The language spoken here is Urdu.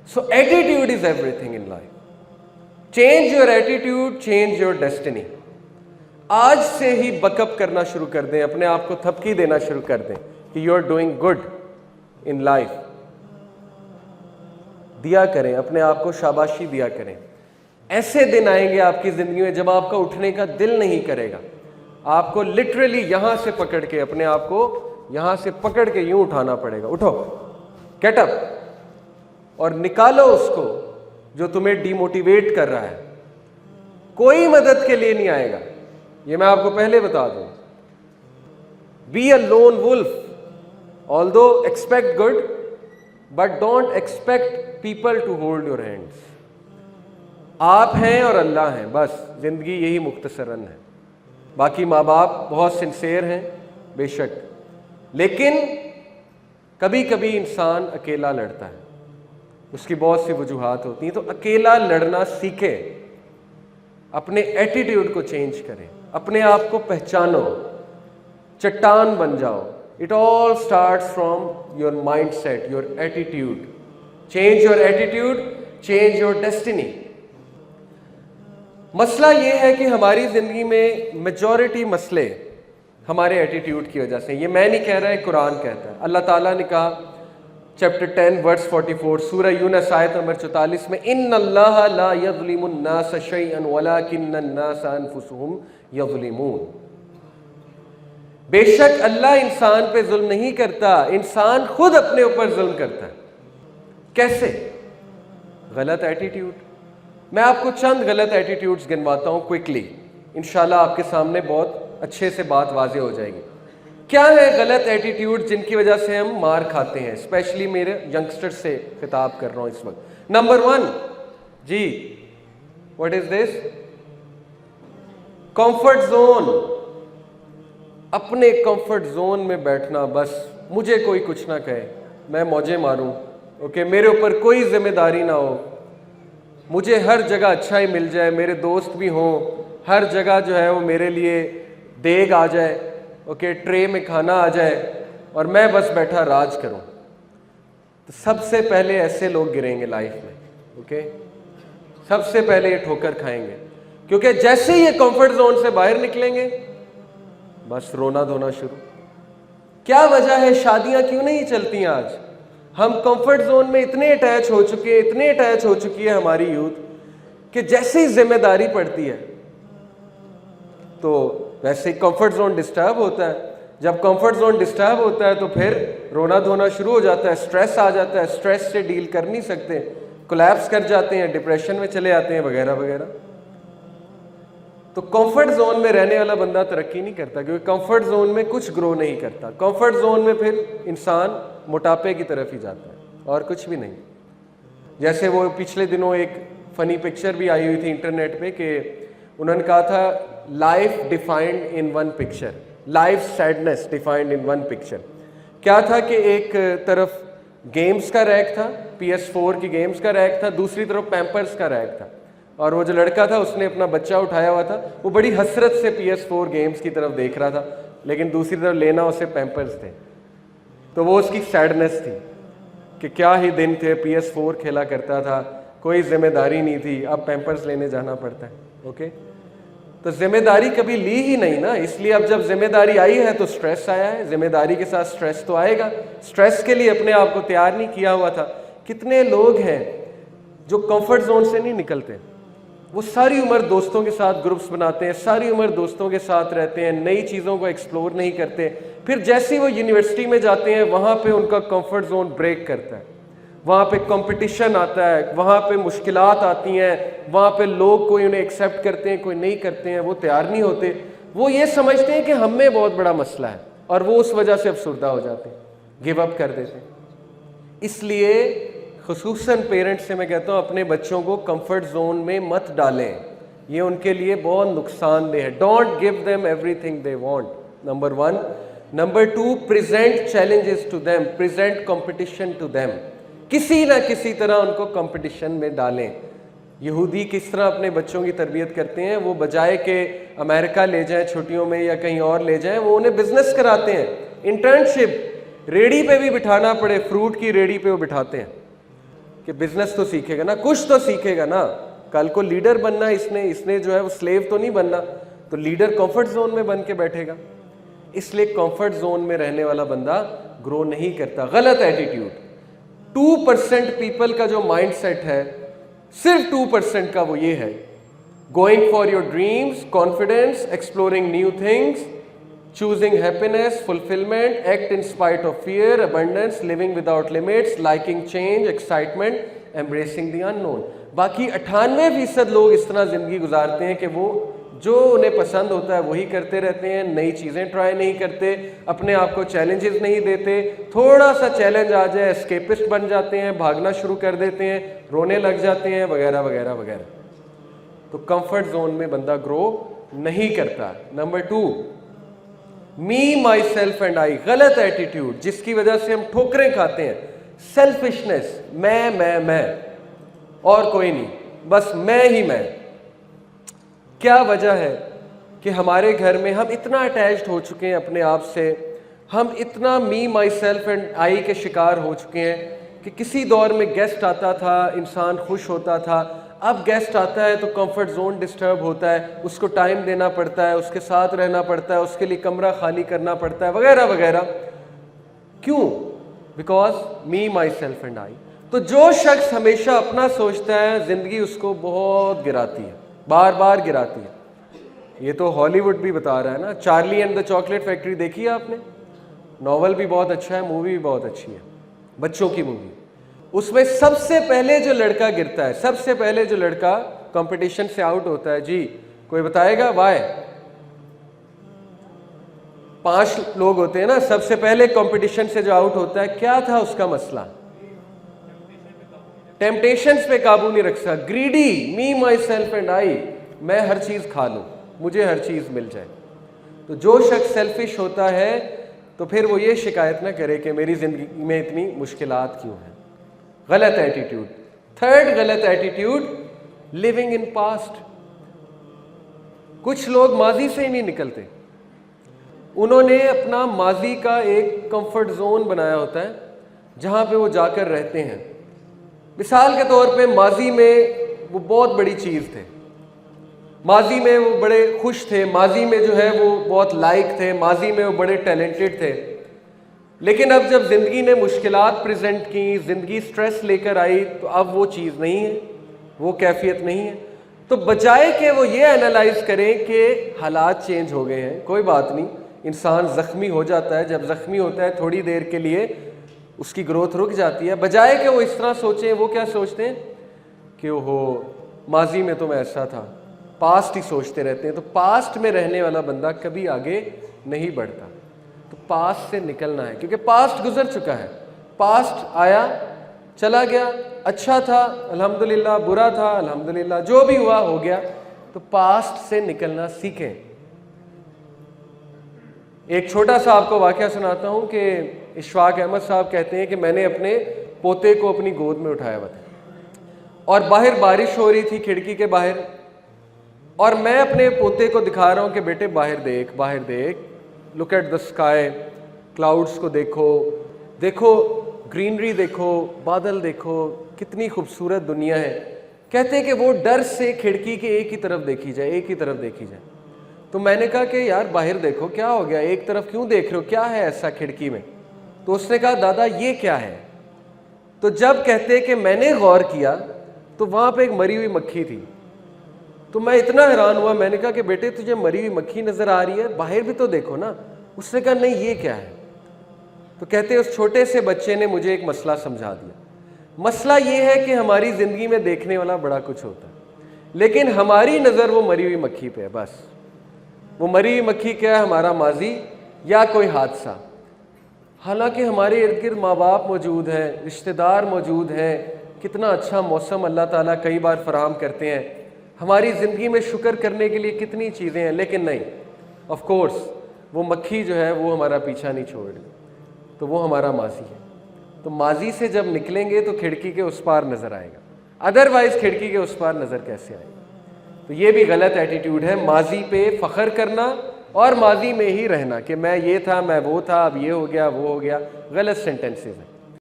So attitude is everything in life. Change your attitude, change your destiny. آج سے ہی بکپ کرنا شروع کر دیں, اپنے آپ کو تھپکی دینا شروع کر دیں کہ you are doing good in life. دیا کریں, اپنے آپ کو شاباشی دیا کریں. ایسے دن آئیں گے آپ کی زندگی میں جب آپ کا اٹھنے کا دل نہیں کرے گا. آپ کو لٹرلی یہاں سے پکڑ کے, اپنے آپ کو یہاں سے پکڑ کے یوں اٹھانا پڑے گا. اٹھو, گیٹ اپ, اور نکالو اس کو جو تمہیں ڈی موٹیویٹ کر رہا ہے. کوئی مدد کے لیے نہیں آئے گا, یہ میں آپ کو پہلے بتا دوں. Be a lone wolf, although expect good, but don't expect people to hold your hands. آپ ہیں اور اللہ ہیں, بس زندگی یہی مختصراً ہے. باقی ماں باپ بہت سنسیئر ہیں بے شک, لیکن کبھی کبھی انسان اکیلا لڑتا ہے, اس کی بہت سی وجوہات ہوتی ہیں. تو اکیلا لڑنا سیکھے, اپنے ایٹیٹیوڈ کو چینج کریں, اپنے آپ کو پہچانو, چٹان بن جاؤ. It all starts from your mindset, your attitude. Change your attitude, change your destiny. مسئلہ یہ ہے کہ ہماری زندگی میں میجورٹی مسئلے ہمارے ایٹیٹیوڈ کی وجہ سے. یہ میں نہیں کہہ رہا, ہے قرآن کہتا ہے. اللہ تعالیٰ نے کہا چیپٹر 10 ورس 44 سورہ یونس آیت نمبر 44 میں, ان اللہ لا یظلم الناس شیئا ولکن الناس انفسهم یظلمون. بے شک اللہ انسان پہ ظلم نہیں کرتا, انسان خود اپنے اوپر ظلم کرتا ہے. کیسے؟ غلط ایٹیٹیوڈ. میں آپ کو چند غلط ایٹیٹیوڈز گنواتا ہوں کوئکلی, انشاءاللہ آپ کے سامنے بہت اچھے سے بات واضح ہو جائے گی. کیا ہے غلط ایٹیٹیوڈ جن کی وجہ سے ہم مار کھاتے ہیں؟ اسپیشلی میرے ینگسٹر سے خطاب کر رہا ہوں اس وقت. نمبر 1, جی what is this? Comfort zone. اپنے کمفرٹ زون میں بیٹھنا, بس مجھے کوئی کچھ نہ کہے, میں موجیں ماروں, اوکے, میرے اوپر کوئی ذمہ داری نہ ہو, مجھے ہر جگہ اچھا ہی مل جائے, میرے دوست بھی ہوں, ہر جگہ جو ہے وہ میرے لیے دیگ آ جائے, اوکے, ٹرے میں کھانا آ جائے, اور میں بس بیٹھا راج کروں. تو سب سے پہلے ایسے لوگ گریں گے لائف میں, اوکے, سب سے پہلے یہ ٹھوکر کھائیں گے, کیونکہ جیسے ہی یہ کمفرٹ زون سے باہر نکلیں گے بس رونا دھونا شروع. کیا وجہ ہے شادیاں کیوں نہیں چلتی ہیں آج؟ ہم کمفرٹ زون میں اتنے اٹیچ ہو چکے ہیں, اتنے اٹیچ ہو چکی ہے ہماری یوتھ کہ جیسے ہی ذمہ داری پڑتی ہے تو ویسے ہی کمفرٹ زون ڈسٹرب ہوتا ہے. جب کمفرٹ زون ڈسٹرب ہوتا ہے تو پھر رونا دھونا شروع ہو جاتا ہے, اسٹریس آ جاتا ہے, اسٹریس سے ڈیل کر نہیں سکتے, کولیپس کر جاتے ہیں, ڈپریشن میں چلے آتے ہیں وغیرہ وغیرہ. تو کمفرٹ زون میں رہنے والا بندہ ترقی نہیں کرتا, کیونکہ کمفرٹ زون میں کچھ گرو نہیں کرتا. کمفرٹ زون میں پھر انسان موٹاپے کی طرف ہی جاتا ہے اور کچھ بھی نہیں. جیسے وہ پچھلے دنوں ایک فنی پکچر بھی آئی ہوئی تھی انٹرنیٹ پہ کہ انہوں نے کہا تھا life defined in one picture, life sadness defined in one picture. کیا تھا کہ ایک طرف گیمز کا ریک تھا, PS4 کی گیمز کا ریک تھا, دوسری طرف پیمپرز کا ریک تھا, اور وہ جو لڑکا تھا اس نے اپنا بچہ اٹھایا ہوا تھا, وہ بڑی حسرت سے PS4 گیمز کی طرف دیکھ رہا تھا, لیکن دوسری طرف لینا اسے پیمپرز تھے. تو وہ اس کی سیڈنس تھی کہ کیا ہی دن تھے, PS4 کھیلا کرتا تھا, کوئی ذمہ داری نہیں تھی, اب پیمپرز لینے جانا پڑتا ہے. اوکے, تو ذمہ داری کبھی لی ہی نہیں نا, اس لیے اب جب ذمہ داری آئی ہے تو سٹریس آیا ہے. ذمہ داری کے ساتھ سٹریس تو آئے گا, سٹریس کے لیے اپنے آپ کو تیار نہیں کیا ہوا تھا. کتنے لوگ ہیں جو کمفرٹ زون سے نہیں نکلتے, وہ ساری عمر دوستوں کے ساتھ گروپس بناتے ہیں, ساری عمر دوستوں کے ساتھ رہتے ہیں, نئی چیزوں کو ایکسپلور نہیں کرتے, پھر جیسے وہ یونیورسٹی میں جاتے ہیں وہاں پہ ان کا کمفرٹ زون بریک کرتا ہے, وہاں پہ کمپٹیشن آتا ہے, وہاں پہ مشکلات آتی ہیں, وہاں پہ لوگ کوئی انہیں ایکسیپٹ کرتے ہیں, کوئی نہیں کرتے ہیں, وہ تیار نہیں ہوتے, وہ یہ سمجھتے ہیں کہ ہم میں بہت بڑا مسئلہ ہے, اور وہ اس وجہ سے افسردہ ہو جاتے ہیں, گیو اپ کر دیتے ہیں. اس لیے خصوصاً پیرنٹس سے میں کہتا ہوں اپنے بچوں کو کمفرٹ زون میں مت ڈالیں, یہ ان کے لیے بہت نقصان دہ ہے. Don't give them everything they want, number 1. Number 2, present challenges to them, present competition to them. کسی نہ کسی طرح ان کو کمپٹیشن میں ڈالیں. یہودی کس طرح اپنے بچوں کی تربیت کرتے ہیں, وہ بجائے کہ امریکہ لے جائیں چھٹیوں میں یا کہیں اور لے جائیں, وہ انہیں بزنس کراتے ہیں, انٹرنشپ, ریڑھی پہ بھی بٹھانا پڑے, فروٹ کی ریڑھی پہ وہ بٹھاتے ہیں کہ بزنس تو سیکھے گا نا, کچھ تو سیکھے گا نا, کل کو لیڈر بننا اس نے جو ہے وہ سلیو تو نہیں بننا, تو لیڈر کمفرٹ زون میں بن کے بیٹھے گا. اس لیے کمفرٹ زون میں رہنے والا بندہ گرو نہیں کرتا. غلط ایٹیٹیوڈ. 2% پیپل کا جو مائنڈ سیٹ ہے, صرف 2% کا وہ یہ ہے, going for your dreams, confidence, exploring new things, choosing happiness, fulfillment, act in spite of fear, abundance, living without limits, liking change, excitement, embracing the unknown. باقی 98% لوگ اس طرح زندگی گزارتے ہیں کہ وہ جو انہیں پسند ہوتا ہے وہی کرتے رہتے ہیں, نئی چیزیں ٹرائی نہیں کرتے, اپنے آپ کو چیلنجز نہیں دیتے, تھوڑا سا چیلنج آ جائے اسکیپسٹ بن جاتے ہیں, بھاگنا شروع کر دیتے ہیں, رونے لگ جاتے ہیں, وغیرہ وغیرہ وغیرہ. تو کمفرٹ زون میں بندہ گرو نہیں کرتا. Number 2, me, my self and I. غلط ایٹیٹیوڈ جس کی وجہ سے ہم ٹھوکریں کھاتے ہیں. سیلفشنس, میں اور کوئی نہیں, بس میں ہی میں. کیا وجہ ہے کہ ہمارے گھر میں ہم اتنا اٹیچڈ ہو چکے ہیں اپنے آپ سے, ہم اتنا می, مائی سیلف اینڈ آئی کے شکار ہو چکے ہیں کہ کسی دور میں گیسٹ آتا تھا, انسان خوش ہوتا تھا, اب گیسٹ آتا ہے تو کمفرٹ زون ڈسٹرب ہوتا ہے, اس کو ٹائم دینا پڑتا ہے, اس کے ساتھ رہنا پڑتا ہے, اس کے لیے کمرہ خالی کرنا پڑتا ہے, وغیرہ وغیرہ. کیوں؟ Because me, my self and I. تو جو شخص ہمیشہ اپنا سوچتا ہے زندگی اس کو بہت گراتی ہے, بار بار گراتی ہے. یہ تو ہالی ووڈ بھی بتا رہا ہے نا, Charlie and the chocolate factory دیکھی ہے آپ نے؟ ناول بھی بہت اچھا ہے, مووی بھی بہت اچھی ہے, بچوں کی مووی. اس میں سب سے پہلے جو لڑکا گرتا ہے, سب سے پہلے جو لڑکا کمپٹیشن سے آؤٹ ہوتا ہے, جی کوئی بتائے گا وائے؟ 5 لوگ ہوتے ہیں نا, سب سے پہلے کمپٹیشن سے جو آؤٹ ہوتا ہے, کیا تھا اس کا مسئلہ؟ ٹیمپٹیشنز پہ قابو نہیں رکھ سکا. Greedy, me, my self and I, میں ہر چیز کھا لوں, مجھے ہر چیز مل جائے. تو جو شخص سیلفش ہوتا ہے تو پھر وہ یہ شکایت نہ کرے کہ میری زندگی میں اتنی مشکلات کیوں ہیں. غلط ایٹیٹیوڈ. 3rd غلط ایٹیٹیوڈ, لیونگ ان پاسٹ. کچھ لوگ ماضی سے ہی نہیں نکلتے. انہوں نے اپنا ماضی کا ایک کمفرٹ زون بنایا ہوتا ہے جہاں پہ وہ جا کر رہتے ہیں. مثال کے طور پہ ماضی میں وہ بہت بڑی چیز تھے, ماضی میں وہ بڑے خوش تھے, ماضی میں جو ہے وہ بہت لائق تھے, ماضی میں وہ بڑے ٹیلنٹڈ تھے. لیکن اب جب زندگی نے مشکلات پریزنٹ کی, زندگی سٹریس لے کر آئی, تو اب وہ چیز نہیں ہے, وہ کیفیت نہیں ہے. تو بجائے کہ وہ یہ انالائز کریں کہ حالات چینج ہو گئے ہیں, کوئی بات نہیں, انسان زخمی ہو جاتا ہے, جب زخمی ہوتا ہے تھوڑی دیر کے لیے اس کی گروتھ رک جاتی ہے, بجائے کہ وہ اس طرح سوچیں, وہ کیا سوچتے ہیں کہ وہ ماضی میں تو میں ایسا تھا, پاسٹ ہی سوچتے رہتے ہیں. تو پاسٹ میں رہنے والا بندہ کبھی آگے نہیں بڑھتا. تو پاسٹ سے نکلنا ہے, کیونکہ پاسٹ گزر چکا ہے. پاسٹ آیا چلا گیا, اچھا تھا الحمدللہ, برا تھا الحمدللہ, جو بھی ہوا ہو گیا. تو پاسٹ سے نکلنا سیکھیں. ایک چھوٹا سا آپ کو واقعہ سناتا ہوں کہ اشفاق احمد صاحب کہتے ہیں کہ میں نے اپنے پوتے کو اپنی گود میں اٹھایا ہوا تھا اور باہر بارش ہو رہی تھی کھڑکی کے باہر, اور میں اپنے پوتے کو دکھا رہا ہوں کہ بیٹے باہر دیکھ, باہر دیکھ, look at the sky, clouds کو دیکھو, دیکھو گرینری, دیکھو بادل, دیکھو کتنی خوبصورت دنیا ہے. کہتے ہیں کہ وہ ڈر سے کھڑکی کے ایک ہی طرف دیکھی جائے, ایک ہی طرف دیکھی جائے. تو میں نے کہا کہ یار باہر دیکھو, کیا ہو گیا, ایک طرف کیوں دیکھ رہے ہو, کیا ہے ایسا کھڑکی میں؟ تو اس نے کہا دادا یہ کیا ہے. تو جب کہتے کہ میں نے غور کیا تو وہاں پہ ایک مری ہوئی مکھی تھی. تو میں اتنا حیران ہوا, میں نے کہا کہ بیٹے تجھے مری ہوئی مکھی نظر آ رہی ہے, باہر بھی تو دیکھو نا. اس نے کہا نہیں یہ کیا ہے. تو کہتے اس چھوٹے سے بچے نے مجھے ایک مسئلہ سمجھا دیا. مسئلہ یہ ہے کہ ہماری زندگی میں دیکھنے والا بڑا کچھ ہوتا ہے, لیکن ہماری نظر وہ مری ہوئی مکھی پہ ہے. بس وہ مری ہوئی مکھی کیا ہے, ہمارا ماضی یا کوئی حادثہ. حالانکہ ہمارے ارد گرد ماں باپ موجود ہیں, رشتہ دار موجود ہیں, کتنا اچھا موسم اللہ تعالیٰ کئی بار فراہم کرتے ہیں, ہماری زندگی میں شکر کرنے کے لیے کتنی چیزیں ہیں. لیکن نہیں, آف کورس وہ مکھی جو ہے وہ ہمارا پیچھا نہیں چھوڑ رہی, تو وہ ہمارا ماضی ہے. تو ماضی سے جب نکلیں گے تو کھڑکی کے اس پار نظر آئے گا, ادروائز کھڑکی کے اس پار نظر کیسے آئے گا. تو یہ بھی غلط ایٹیٹیوڈ ہے, ماضی پہ فخر کرنا اور ماضی میں ہی رہنا کہ میں یہ تھا, میں وہ تھا, اب یہ ہو گیا, وہ ہو گیا. غلط سینٹینسز ہیں.